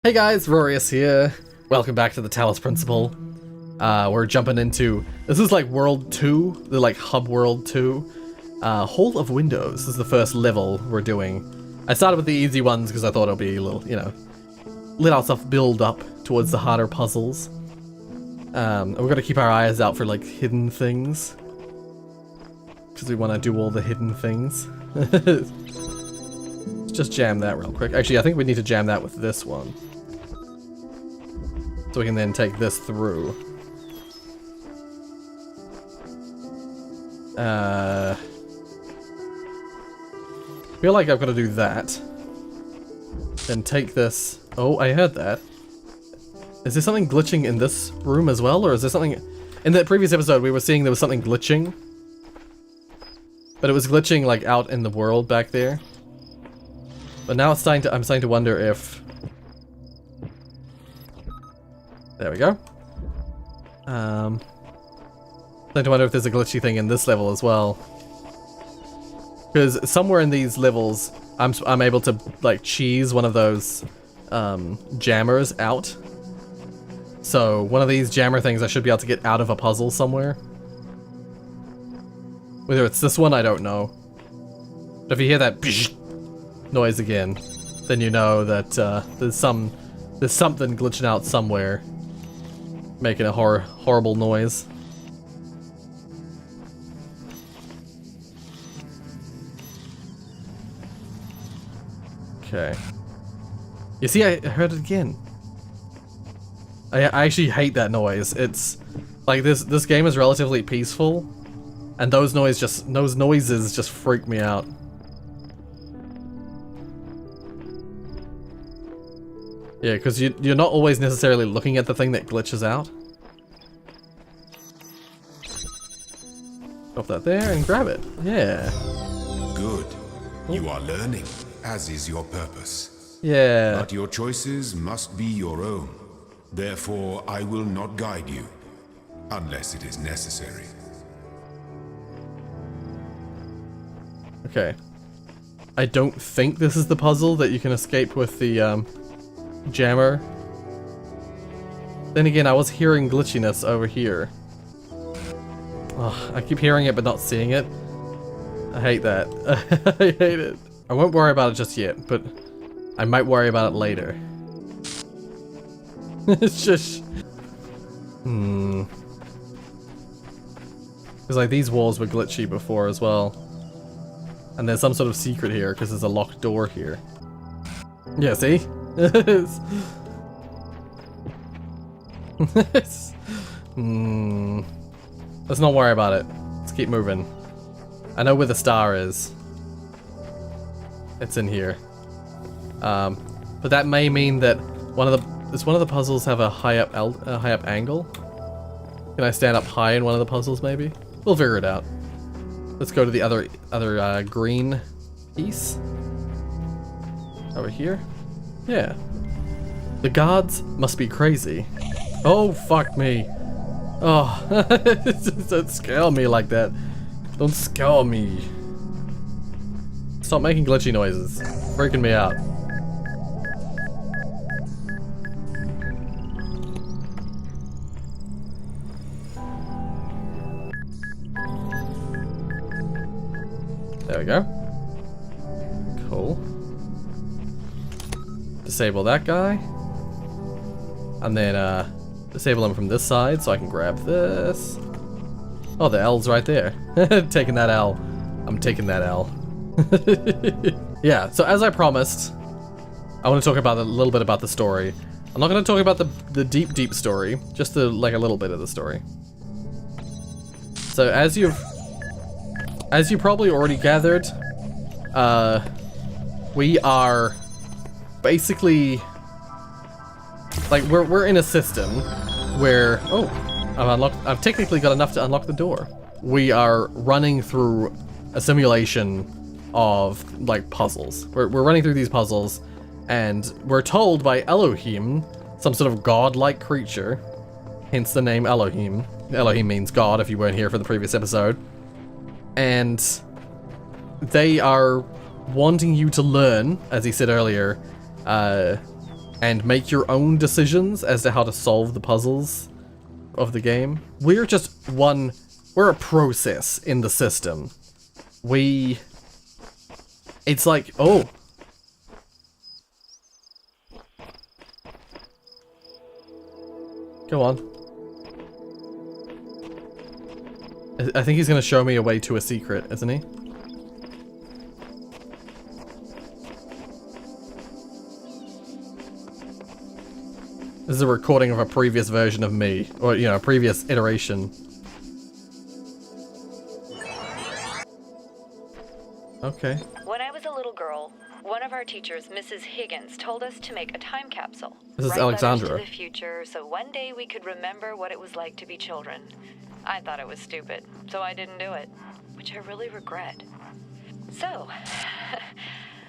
Hey guys, Rorius here. Welcome back to the Talos Principle. We're jumping into, this is like World 2, the like Hub World 2. Hall of Windows is the first level we're doing. I started with the easy ones because I thought it'll be a little, you know, let ourselves build up towards the harder puzzles. And we're gonna keep our eyes out for like hidden things. Because we want to do all the hidden things. Let's just jam that real quick. Actually, I think we need to jam that with this one. So we can then take this through. Feel like I've got to do that. Then take this. Oh, I heard that. Is there something glitching in this room as well? Or is there something... In the previous episode, we were seeing there was something glitching. But it was glitching like out in the world back there. But now it's starting to... I'm starting to wonder if... There we go. Starting to wonder if there's a glitchy thing in this level as well. Because somewhere in these levels, I'm able to like cheese one of those jammers out. So one of these jammer things I should be able to get out of a puzzle somewhere. Whether it's this one, I don't know. But if you hear that noise again, then you know that there's something glitching out somewhere, making a horrible noise. Okay. You see, I heard it again. I actually hate that noise. It's like this game is relatively peaceful, and those noises just freak me out. Yeah, because you're not always necessarily looking at the thing that glitches out. Drop that there and grab it. Yeah. Good. You are learning, as is your purpose. Yeah. But your choices must be your own. Therefore, I will not guide you, unless it is necessary. Okay. I don't think this is the puzzle that you can escape with the jammer. Then again, I was hearing glitchiness over here. Ugh, I keep hearing it but not seeing it. I hate that. I hate it. I won't worry about it just yet, but I might worry about it later. It's just... Because like these walls were glitchy before as well. And there's some sort of secret here because there's a locked door here. Yeah, see? Let's not worry about it. Let's keep moving. I know where the star is. It's in here. But that may mean that does one of the puzzles have a high up angle? Can I stand up high in one of the puzzles maybe? We'll figure it out. Let's go to the other green piece. Over here. Yeah. The guards must be crazy. Oh, fuck me. Oh, don't scare me like that. Don't scare me. Stop making glitchy noises. Freaking me out. There we go. Cool. Disable that guy. And then, disable him from this side so I can grab this. Oh, the L's right there. Taking that L. I'm taking that L. Yeah, so as I promised, I want to talk about a little bit about the story. I'm not going to talk about the deep story, just like a little bit of the story. So as you probably already gathered, we are basically like we're in a system where I've technically got enough to unlock the door. We are running through a simulation of like puzzles. We're running through these puzzles, and we're told by Elohim, some sort of god-like creature, hence the name Elohim. Elohim means God, if you weren't here for the previous episode. And they are wanting you to learn, as he said earlier, and make your own decisions as to how to solve the puzzles of the game. We're just we're a process in the system. It's like, oh. Go on. I think he's gonna show me a way to a secret, isn't he? This is a recording of a previous version of me, or, you know, a previous iteration. Okay. When I was a little girl, one of our teachers, Mrs. Higgins, told us to make a time capsule. This is Write Alexandra. letters to the future, so one day we could remember what it was like to be children. I thought it was stupid, so I didn't do it, which I really regret. So,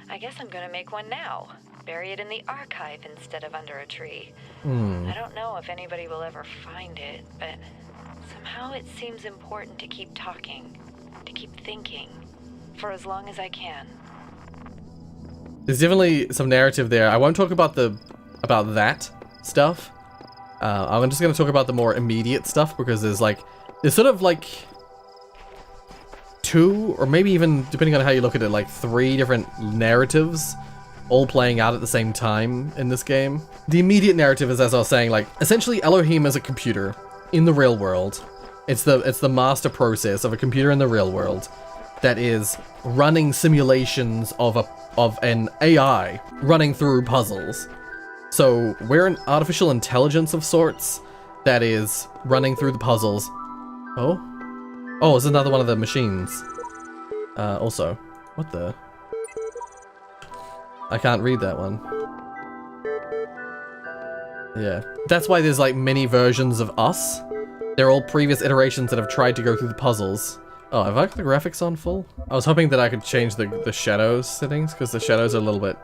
I guess I'm gonna make one now. Bury it in the archive instead of under a tree. I don't know if anybody will ever find it, but somehow it seems important to keep talking, to keep thinking, for as long as I can. There's definitely some narrative there. I won't talk about that stuff. I'm just gonna talk about the more immediate stuff, because there's sort of like 2, or maybe even, depending on how you look at it, like 3 different narratives all playing out at the same time in this game. The immediate narrative is, as I was saying, like, essentially Elohim is a computer in the real world. It's the master process of a computer in the real world that is running simulations of an AI running through puzzles. So we're an artificial intelligence of sorts that is running through the puzzles. Oh, it's another one of the machines. Also, what the? I can't read that one. Yeah, that's why there's like many versions of us. They're all previous iterations that have tried to go through the puzzles. Oh, have I got the graphics on full? I was hoping that I could change the shadows settings, because the shadows are a little bit,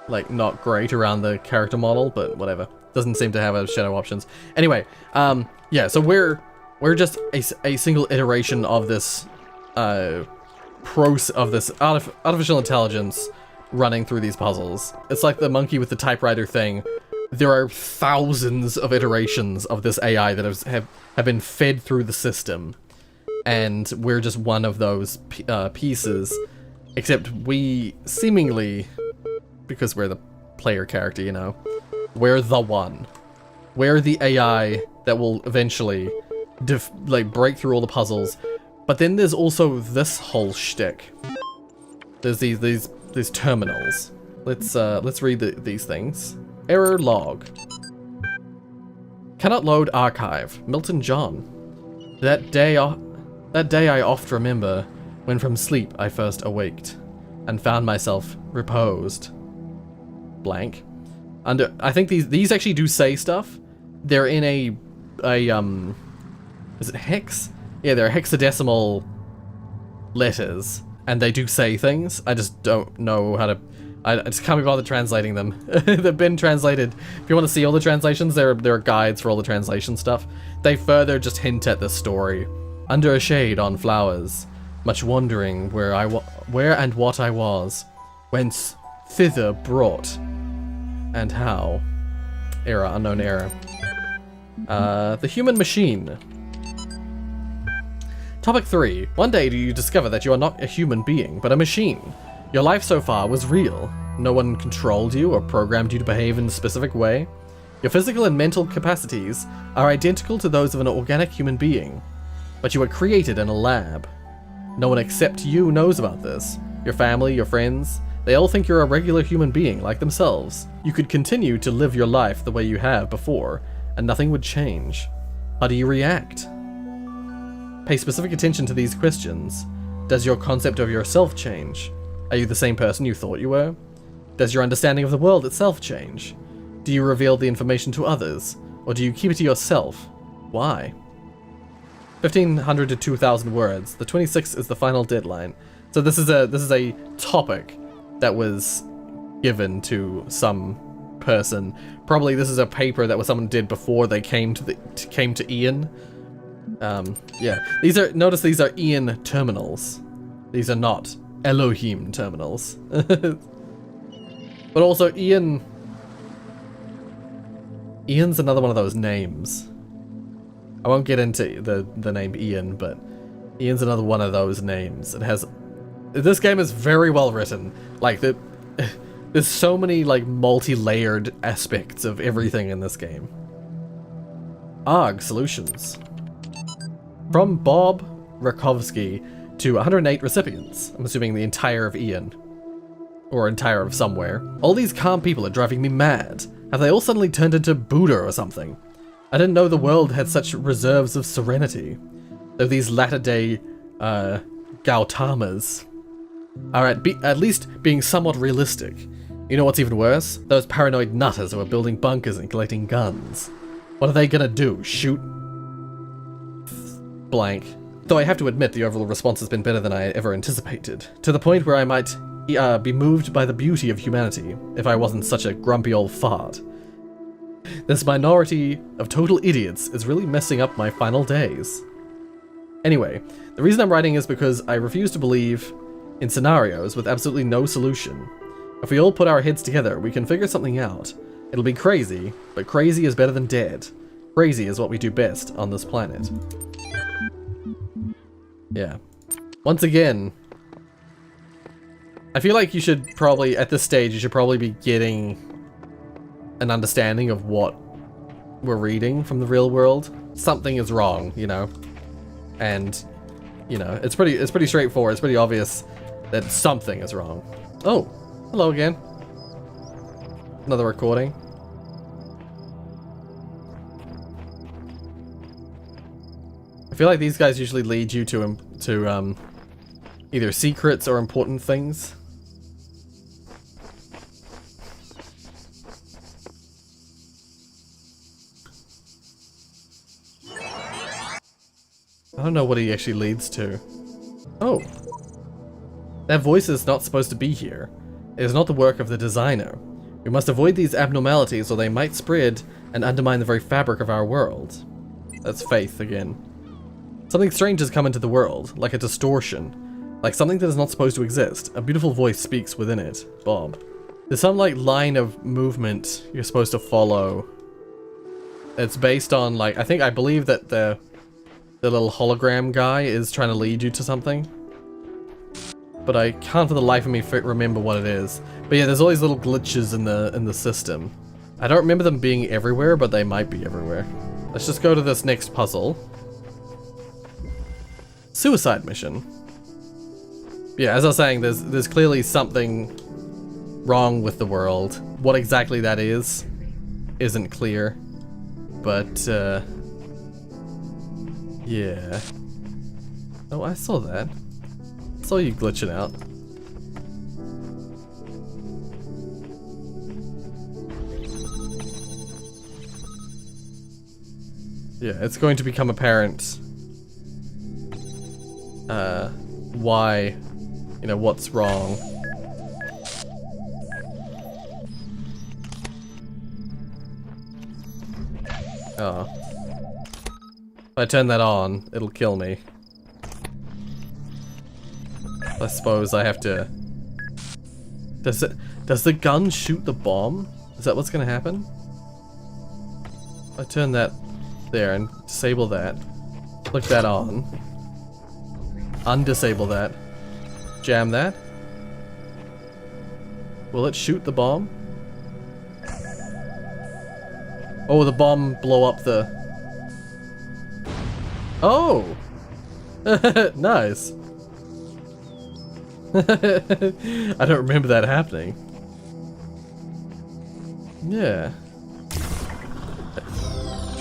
like, not great around the character model, but whatever. Doesn't seem to have a shadow options. Anyway, yeah, so we're just a single iteration of this, artificial intelligence running through these puzzles. It's like the monkey with the typewriter thing. There are thousands of iterations of this AI that have been fed through the system, and we're just one of those pieces, except we seemingly, because we're the player character, you know, we're the one. We're the AI that will eventually break through all the puzzles. But then there's also this whole shtick. There's these terminals. Let's read these things. Error log. Cannot load archive. Milton John. That day I oft remember, when from sleep I first awaked, and found myself reposed. Blank. I think these actually do say stuff. They're in a is it hex? Yeah, they're hexadecimal letters, and they do say things. I just don't know how to. I just can't be bothered translating them. They've been translated. If you want to see all the translations, there are guides for all the translation stuff. They further just hint at the story. Under a shade on flowers, much wondering where and what I was, whence thither brought, and how. Error, unknown error. The human machine. Topic 3. One day do you discover that you are not a human being, but a machine. Your life so far was real. No one controlled you or programmed you to behave in a specific way. Your physical and mental capacities are identical to those of an organic human being, but you were created in a lab. No one except you knows about this. Your family, your friends, they all think you're a regular human being like themselves. You could continue to live your life the way you have before, and nothing would change. How do you react? Pay specific attention to these questions. Does your concept of yourself change? Are you the same person you thought you were? Does your understanding of the world itself change? Do you reveal the information to others, or do you keep it to yourself? Why? 1,500 to 2,000 words. The 26th is the final deadline. So this is a topic that was given to some person. Probably this is a paper that someone did before they came to Ian. Yeah. Notice these are Ian terminals. These are not Elohim terminals. But also Ian Ian's another one of those names. I won't get into the name Ian, but Ian's another one of those names. It has... This game is very well written. Like, there's so many, like, multi-layered aspects of everything in this game. ARG Solutions. From Bob Rakovsky to 108 recipients. I'm assuming the entire of Ian. Or entire of somewhere. All these calm people are driving me mad. Have they all suddenly turned into Buddha or something? I didn't know the world had such reserves of serenity. Though these latter-day, Gautamas are at least being somewhat realistic. You know what's even worse? Those paranoid nutters who are building bunkers and collecting guns. What are they gonna do? Shoot? Blank. Though I have to admit the overall response has been better than I ever anticipated. To the point where I might be moved by the beauty of humanity if I wasn't such a grumpy old fart. This minority of total idiots is really messing up my final days. Anyway, the reason I'm writing is because I refuse to believe in scenarios with absolutely no solution. If we all put our heads together, we can figure something out. It'll be crazy, but crazy is better than dead. Crazy is what we do best on this planet. Yeah. Once again, I feel like you should probably, at this stage, you should probably be getting an understanding of what we're reading from the real world. Something is wrong, you know? And, you know, it's pretty straightforward. It's pretty obvious that something is wrong. Oh, hello again. Another recording. I feel like these guys usually lead you to either secrets or important things. I don't know what he actually leads to. Oh. That voice is not supposed to be here. It is not the work of the designer. We must avoid these abnormalities or they might spread and undermine the very fabric of our world. That's Faith again. Something strange has come into the world, like a distortion. Like something that is not supposed to exist. A beautiful voice speaks within it. Bob. There's some like line of movement you're supposed to follow. It's based on like, I believe that the little hologram guy is trying to lead you to something. But I can't for the life of me remember what it is. But yeah, there's all these little glitches in the system. I don't remember them being everywhere, but they might be everywhere. Let's just go to this next puzzle. Suicide mission. Yeah, as I was saying, there's clearly something wrong with the world. What exactly that is isn't clear. But yeah. Oh, I saw that. I saw you glitching out. Yeah, it's going to become apparent why, you know, what's wrong. Oh. If I turn that on, it'll kill me. I suppose I have to... Does the gun shoot the bomb? Is that what's gonna happen? I turn that there and disable that. Click that on. Undisable that. Jam that. Will it shoot the bomb? Oh, the bomb blow up the... Oh! Nice. I don't remember that happening. Yeah.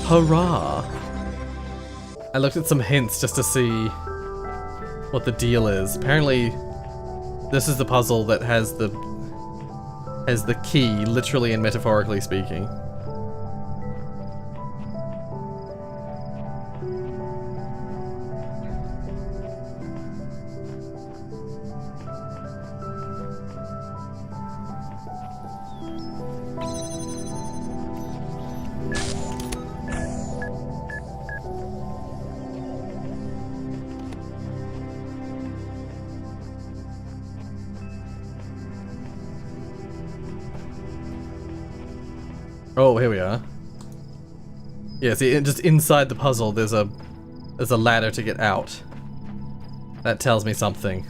Hurrah! I looked at some hints just to see what the deal is. Apparently, this is the puzzle that has the key, literally and metaphorically speaking. Oh, here we are. Yeah, see, just inside the puzzle, there's a ladder to get out. That tells me something.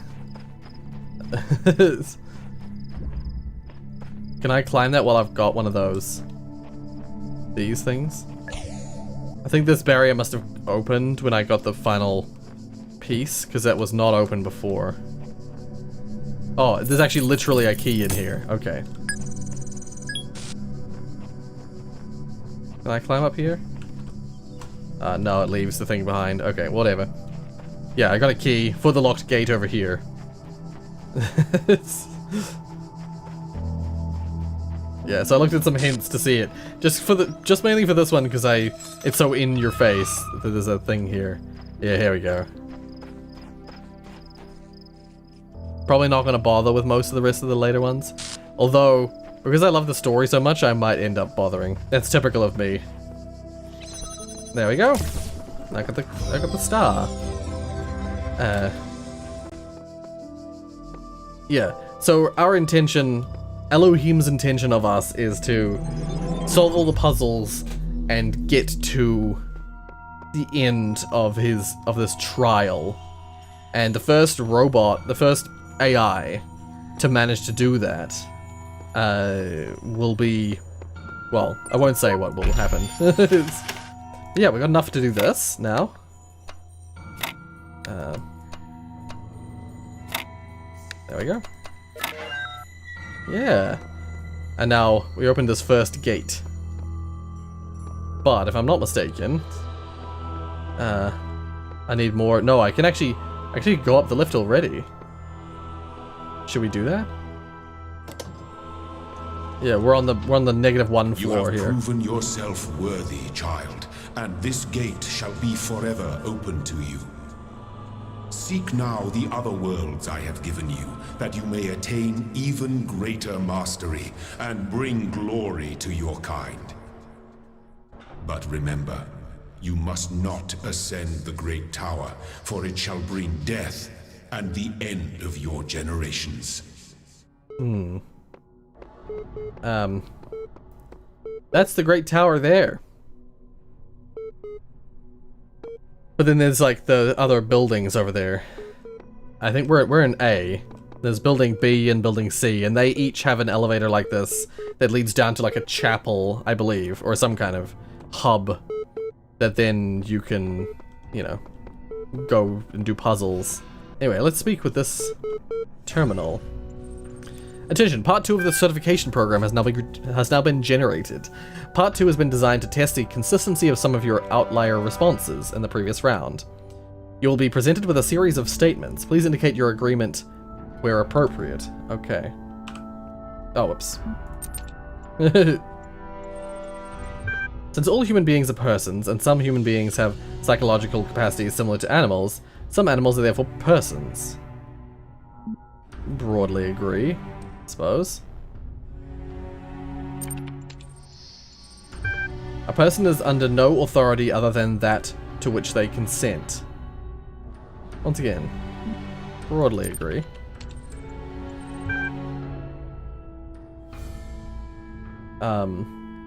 Can I climb that while I've got one of those? These things? I think this barrier must have opened when I got the final piece, because that was not open before. Oh, there's actually literally a key in here. Okay. Can I climb up here? No, it leaves the thing behind. Okay, whatever. Yeah, I got a key for the locked gate over here. Yeah, so I looked at some hints to see it. Just mainly for this one, because it's so in your face that there's a thing here. Yeah, here we go. Probably not gonna bother with most of the rest of the later ones. Although, because I love the story so much, I might end up bothering. That's typical of me. There we go. I got the star. Yeah, so our intention, Elohim's intention of us is to solve all the puzzles and get to the end of this trial. And the first robot, the first AI to manage to do that will be, well, I won't say what will happen. Yeah, we got enough to do this now. There we go. Yeah. And now we open this first gate. But if I'm not mistaken, I need more. No, I can actually go up the lift already. Should we do that? Yeah, we're on the -1 floor here. You have proven yourself worthy, child, and this gate shall be forever open to you. Seek now the other worlds I have given you, that you may attain even greater mastery and bring glory to your kind. But remember, you must not ascend the great tower, for it shall bring death and the end of your generations. That's the great tower there. But then there's like the other buildings over there. I think we're in A. There's building B and building C, and they each have an elevator like this that leads down to like a chapel, I believe, or some kind of hub that then you can, you know, go and do puzzles. Anyway, let's speak with this terminal. Attention, part 2 of the certification program has now been generated. Part 2 has been designed to test the consistency of some of your outlier responses in the previous round. You will be presented with a series of statements. Please indicate your agreement where appropriate. Okay. Oh, whoops. Since all human beings are persons, and some human beings have psychological capacities similar to animals, some animals are therefore persons. Broadly agree, I suppose. A person is under no authority other than that to which they consent. Once again, broadly agree.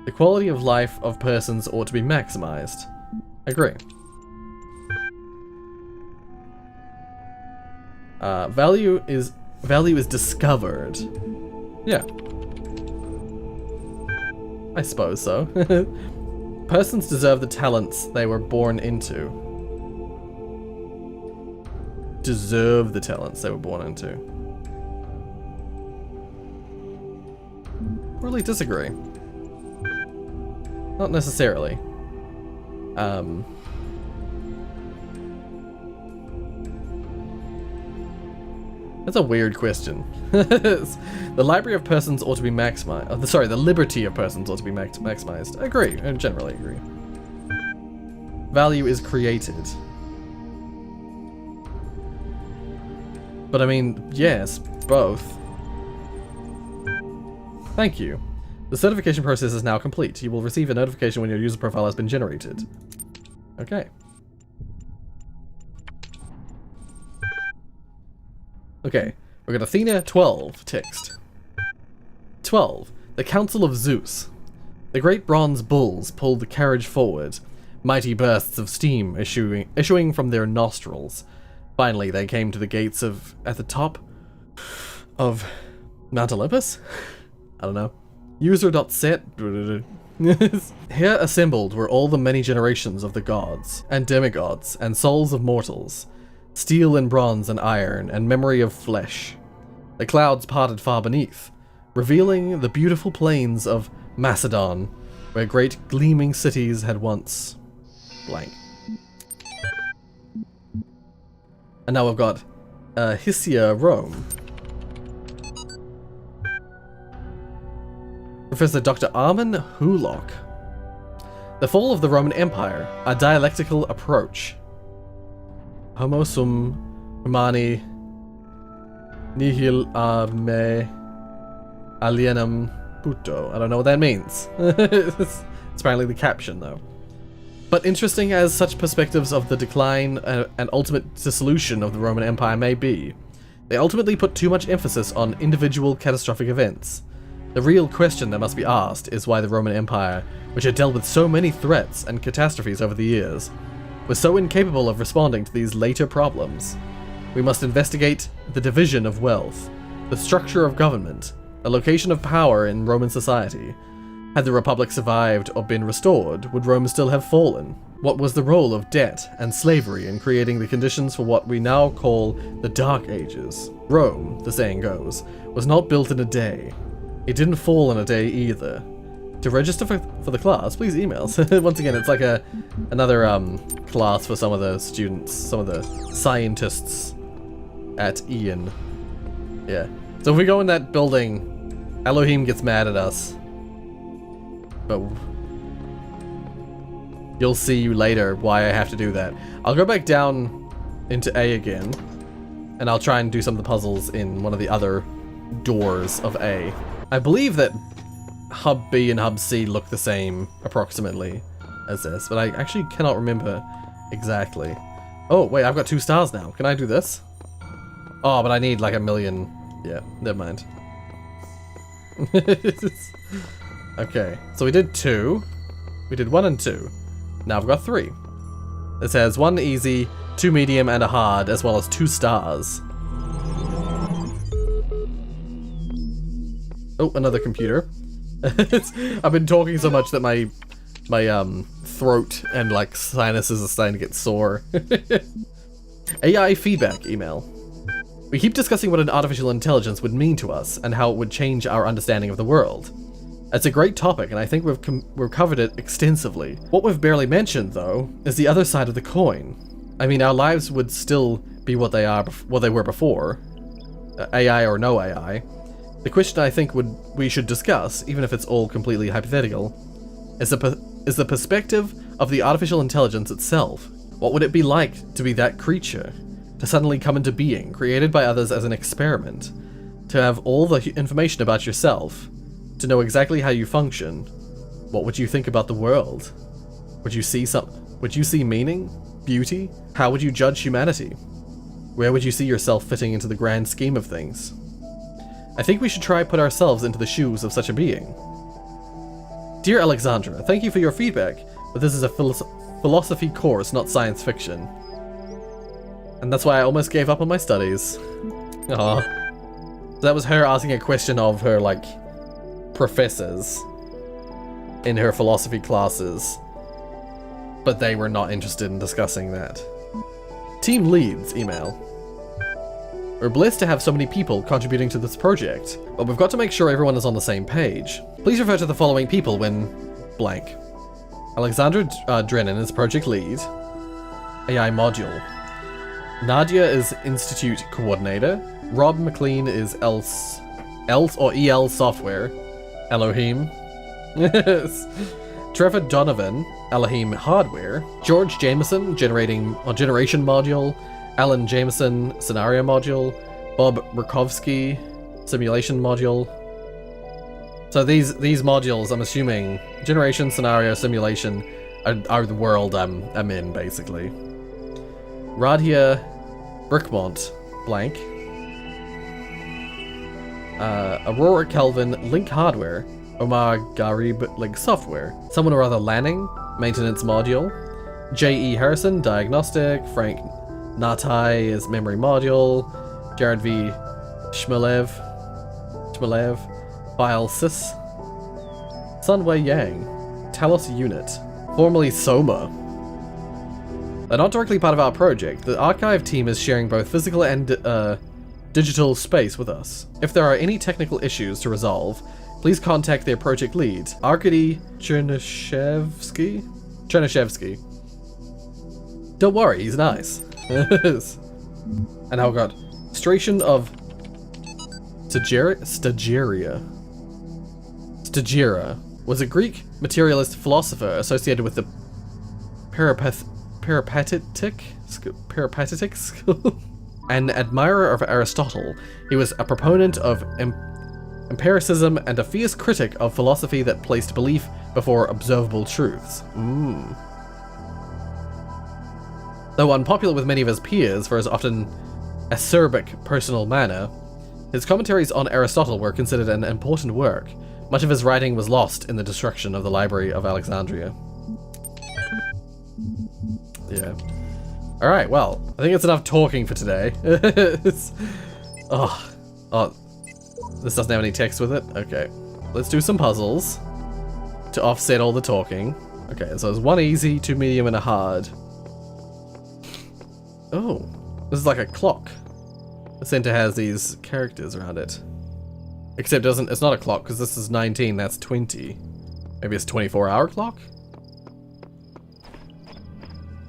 The quality of life of persons ought to be maximized. Agree. Value is discovered. Yeah. I suppose so. Persons deserve the talents they were born into. Deserve the talents they were born into. Really disagree. Not necessarily. That's a weird question. The library of persons ought to be maximized. Sorry, the liberty of persons ought to be maximized. I agree. I generally agree. Value is created. But I mean, yes, both. Thank you. The certification process is now complete. You will receive a notification when your user profile has been generated. Okay. Okay, we've got Athena 12 text. 12. The Council of Zeus. The great bronze bulls pulled the carriage forward. mighty bursts of steam issuing from their nostrils. Finally, they came to the gates at the top of Mount Olympus? I don't know. User.set. Here assembled were all the many generations of the gods, and demigods, and souls of mortals, steel and bronze and iron, and memory of flesh. The clouds parted far beneath, revealing the beautiful plains of Macedon, where great gleaming cities had once... blank. And now we've got Hysia, Rome. Professor Dr. Armin Hulock. The Fall of the Roman Empire, a dialectical approach. Homo sum humani nihil a me alienum puto. I don't know what that means. It's apparently the caption though. But interesting as such perspectives of the decline and ultimate dissolution of the Roman Empire may be, they ultimately put too much emphasis on individual catastrophic events. The real question that must be asked is why the Roman Empire, which had dealt with so many threats and catastrophes over the years, was so incapable of responding to these later problems. We must investigate the division of wealth, the structure of government, the location of power in Roman society. Had the Republic survived or been restored, would Rome still have fallen? What was the role of debt and slavery in creating the conditions for what we now call the Dark Ages? Rome, the saying goes, was not built in a day. It didn't fall in a day either. To register for the class, please email. Once again, it's like another class for some of the students, some of the scientists at Ian. Yeah. So if we go in that building, Elohim gets mad at us. But you'll see later why I have to do that. I'll go back down into A again, and I'll try and do some of the puzzles in one of the other doors of A. I believe that Hub B and Hub C look the same, approximately, as this, but I actually cannot remember exactly. Oh, wait, I've got 2 stars now. Can I do this? Oh, but I need like 1,000,000. Yeah, never mind. Okay, so we did 2. We did 1 and 2. Now I've got 3. It says 1 easy, 2 medium, and a hard, as well as 2 stars. Oh, another computer. I've been talking so much that my throat and like sinuses are starting to get sore. AI feedback email. We keep discussing what an artificial intelligence would mean to us and how it would change our understanding of the world. It's a great topic, and I think we've covered it extensively. What we've barely mentioned, though, is the other side of the coin. I mean, our lives would still be what they were before, AI or no AI. The question I think we should discuss, even if it's all completely hypothetical, is the perspective of the artificial intelligence itself. What would it be like to be that creature? To suddenly come into being, created by others as an experiment? To have all the information about yourself? To know exactly how you function? What would you think about the world? Would you see meaning? Beauty? How would you judge humanity? Where would you see yourself fitting into the grand scheme of things? I think we should try put ourselves into the shoes of such a being. Dear Alexandra, thank you for your feedback, but this is a philosophy course, not science fiction. And that's why I almost gave up on my studies. Aww. So that was her asking a question of her, like, professors in her philosophy classes, but they were not interested in discussing that. Team leads email. We're blessed to have so many people contributing to this project, but we've got to make sure everyone is on the same page. Please refer to the following people when blank. Alexandra Drennan is project lead. AI module. Nadia is institute coordinator. Rob McLean is else or EL software. Elohim. Trevor Donovan, Elohim hardware. George Jameson, generation module. Alan Jameson, scenario module. Bob Rakovsky, simulation module. So these modules, I'm assuming, generation, scenario, simulation, are the world I'm in, basically. Radia Brickmont, blank. Aurora Kelvin, Link hardware. Omar Garib, Link software. Someone or other Lanning, maintenance module. J.E. Harrison, Diagnostic. Frank Natai is Memory Module. Jared V. Shmelev. File Sys. Sunway Yang. Talos Unit. Formerly Soma. They're not directly part of our project. The archive team is sharing both physical and digital space with us. If there are any technical issues to resolve, please contact their project lead, Arkady Chernyshevsky. Don't worry, he's nice. And now we've got Stration of Stagira was a Greek materialist philosopher associated with the peripatetic school. An admirer of Aristotle, he was a proponent of empiricism and a fierce critic of philosophy that placed belief before observable truths. Though unpopular with many of his peers for his often acerbic personal manner, his commentaries on Aristotle were considered an important work. Much of his writing was lost in the destruction of the Library of Alexandria. Yeah. Alright, well, I think it's enough talking for today. This doesn't have any text with it? Okay. Let's do some puzzles to offset all the talking. Okay, so there's one easy, two medium, and a hard. Oh, this is like a clock. The center has these characters around it. Except it's not a clock, because this is 19, that's 20. Maybe it's a 24-hour clock?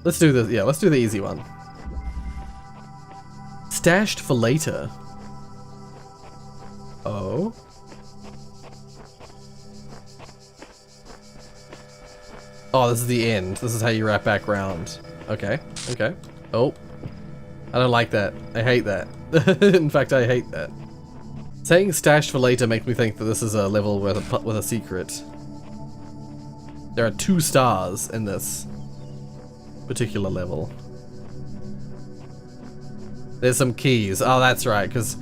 Let's do this, yeah, let's do the easy one. Stashed for later. Oh. Oh, this is the end. This is how you wrap back round. Okay, okay. Oh. I don't like that. I hate that. In fact, I hate that. Saying stashed for later makes me think that this is a level with a secret. There are 2 stars in this particular level. There's some keys. Oh, that's right, because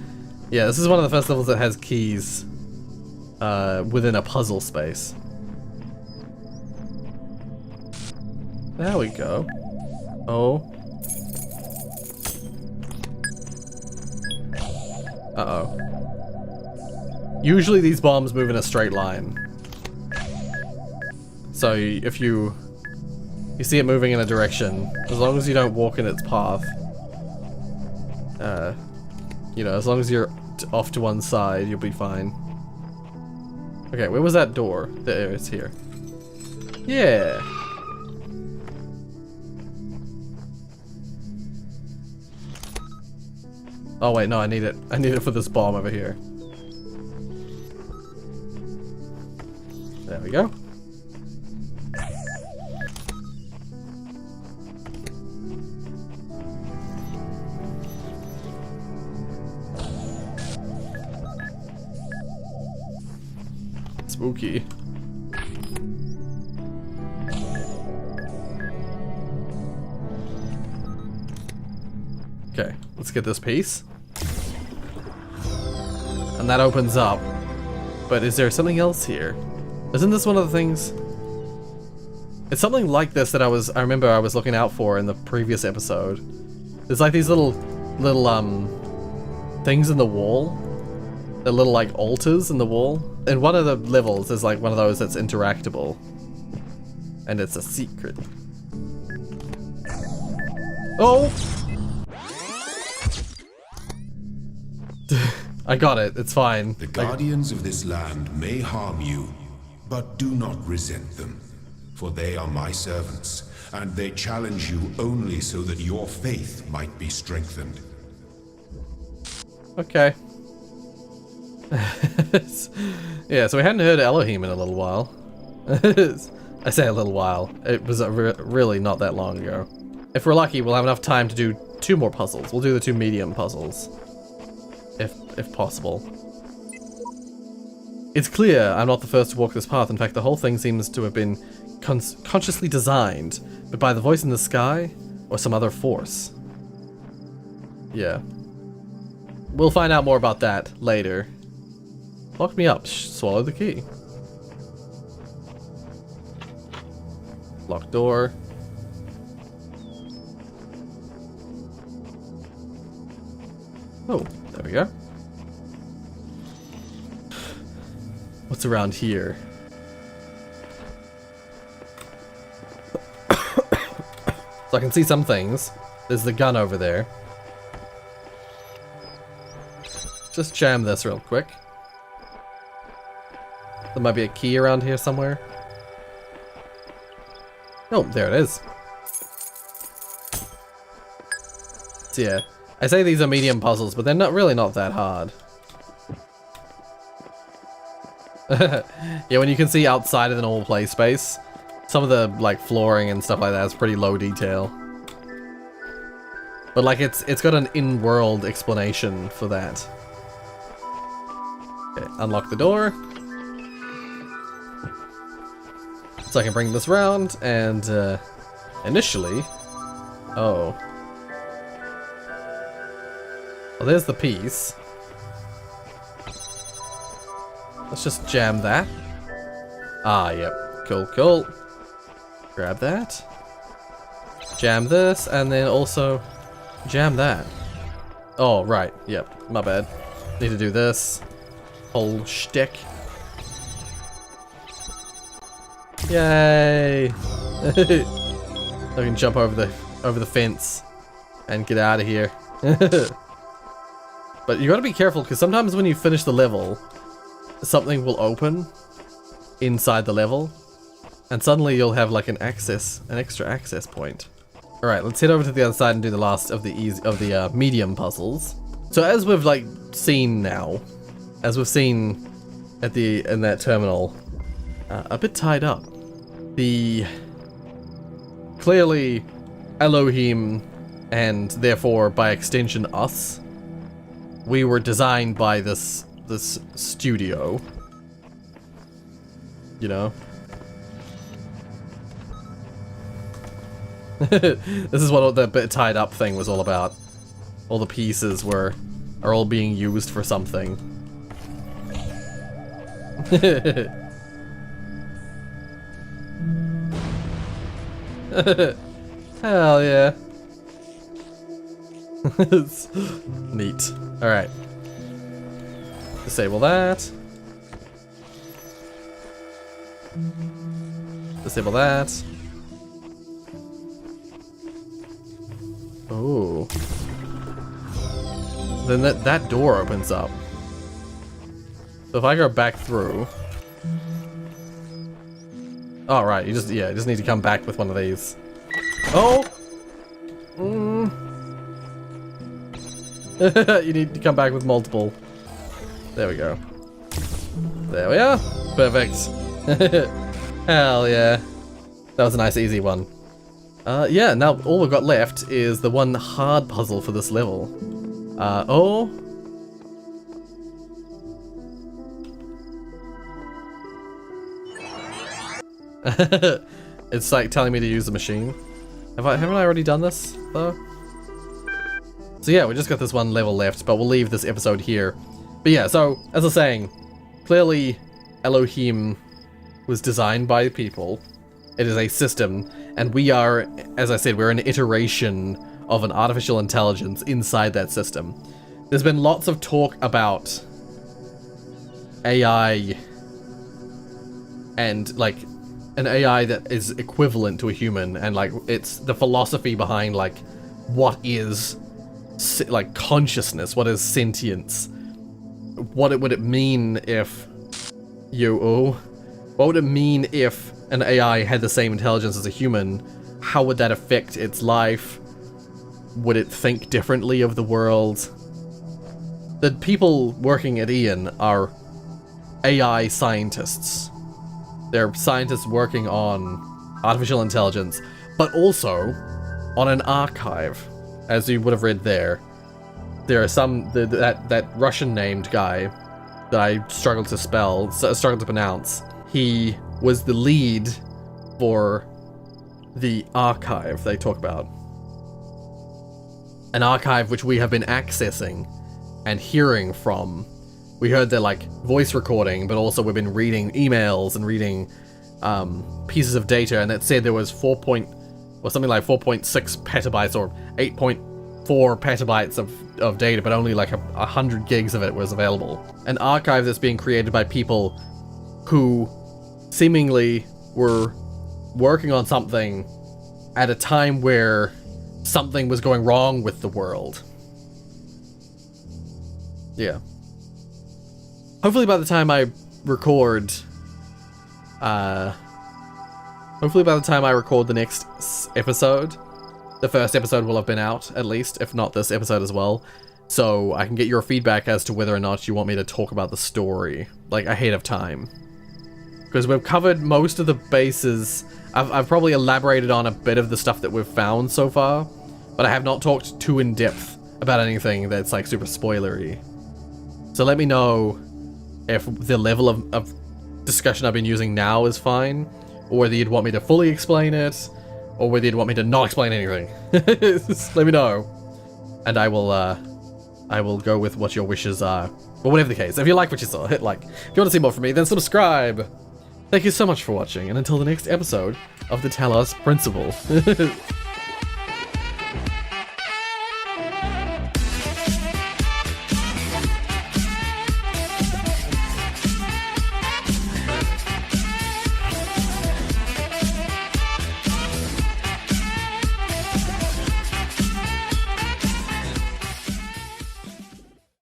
yeah, this is one of the first levels that has keys within a puzzle space. There we go. Oh. Uh-oh. Usually these bombs move in a straight line. So if you see it moving in a direction, as long as you don't walk in its path, you know, as long as you're off to one side, you'll be fine. Okay, where was that door? There, it's here. Yeah. Oh wait, no, I need it. I need it for this bomb over here. There we go. Spooky. Okay, let's get this piece. And that opens up. But is there something else here? Isn't this one of the things? It's something like this that I remember I was looking out for in the previous episode. There's like these little things in the wall. They're little like altars in the wall. In one of the levels there's like one of those that's interactable. And it's a secret. Oh! I got it, it's fine. The guardians of this land may harm you, but do not resent them, for they are my servants, and they challenge you only so that your faith might be strengthened. Okay. Yeah, so we hadn't heard Elohim in a little while. I say a little while. It was really not that long ago. If we're lucky, we'll have enough time to do 2 more puzzles. We'll do the 2 medium puzzles. If possible. It's clear I'm not the first to walk this path. In fact, the whole thing seems to have been consciously designed, but by the voice in the sky or some other force. Yeah. We'll find out more about that later. Lock me up. Swallow the key. Locked door. Oh, there we go. What's around here? So I can see some things. There's the gun over there. Just jam this real quick. There might be a key around here somewhere. Oh, there it is. So yeah, I say these are medium puzzles, but they're not really not that hard. Yeah, when you can see outside of the normal play space, some of the like flooring and stuff like that is pretty low detail. But like it's got an in-world explanation for that. Okay, unlock the door. So I can bring this round and initially, oh. Well, there's the piece. Let's just jam that. Ah, yep. Cool, cool. Grab that. Jam this, and then also jam that. Oh, right. Yep. My bad. Need to do this. Whole shtick. Yay! I can jump over the fence and get out of here. But you gotta be careful, because sometimes when you finish the level, something will open inside the level, and suddenly you'll have like an extra access point. All right, let's head over to the other side and do the last of the medium puzzles. So as we've like seen now, as we've seen in that terminal, a bit tied up. Clearly Elohim, and therefore by extension us, we were designed by this studio, you know. This is what the bit tied up thing was all about. All the pieces are all being used for something. Hell yeah. It's neat. Alright. Disable that. Disable that. Oh. Then that door opens up. So if I go back through. Oh, right, you just need to come back with one of these. Oh! You need to come back with multiple. There we go. There we are. Perfect. Hell yeah. That was a nice easy one. Yeah, now all we've got left is the one hard puzzle for this level. Oh. It's like telling me to use the machine. Haven't I already done this, though? So yeah, we just got this one level left, but we'll leave this episode here. But yeah, so, as I was saying, clearly Elohim was designed by people. It is a system, and we are, as I said, we're an iteration of an artificial intelligence inside that system. There's been lots of talk about AI and, like, an AI that is equivalent to a human, and, like, it's the philosophy behind, like, what is, like, consciousness, what is sentience, what would it mean if what would it mean if an AI had the same intelligence as a human? How would that affect its life? Would it think differently of the world? The people working at Ian are AI scientists. They're scientists working on artificial intelligence, but also on an archive, as you would have read there. There are some, that Russian named guy that I struggled to pronounce. He was the lead for the archive they talk about. An archive which we have been accessing and hearing from. We heard their, like, voice recording, but also we've been reading emails and reading pieces of data, and it said there was something like 4.6 petabytes or 8.4 4 petabytes of data, but only like 100 gigs of it was available. An archive that's being created by people who seemingly were working on something at a time where something was going wrong with the world. Yeah. Hopefully by the time I record, the next episode, the first episode will have been out, at least, if not this episode as well, so I can get your feedback as to whether or not you want me to talk about the story, like, ahead of time. Because we've covered most of the bases. I've probably elaborated on a bit of the stuff that we've found so far, but I have not talked too in depth about anything that's, like, super spoilery. So let me know if the level of discussion I've been using now is fine, or whether you'd want me to fully explain it, or whether you'd want me to not explain anything. Just let me know, and I will go with what your wishes are. But whatever the case, if you like what you saw, hit like. If you want to see more from me, then subscribe. Thank you so much for watching, and until the next episode of the Talos Principle.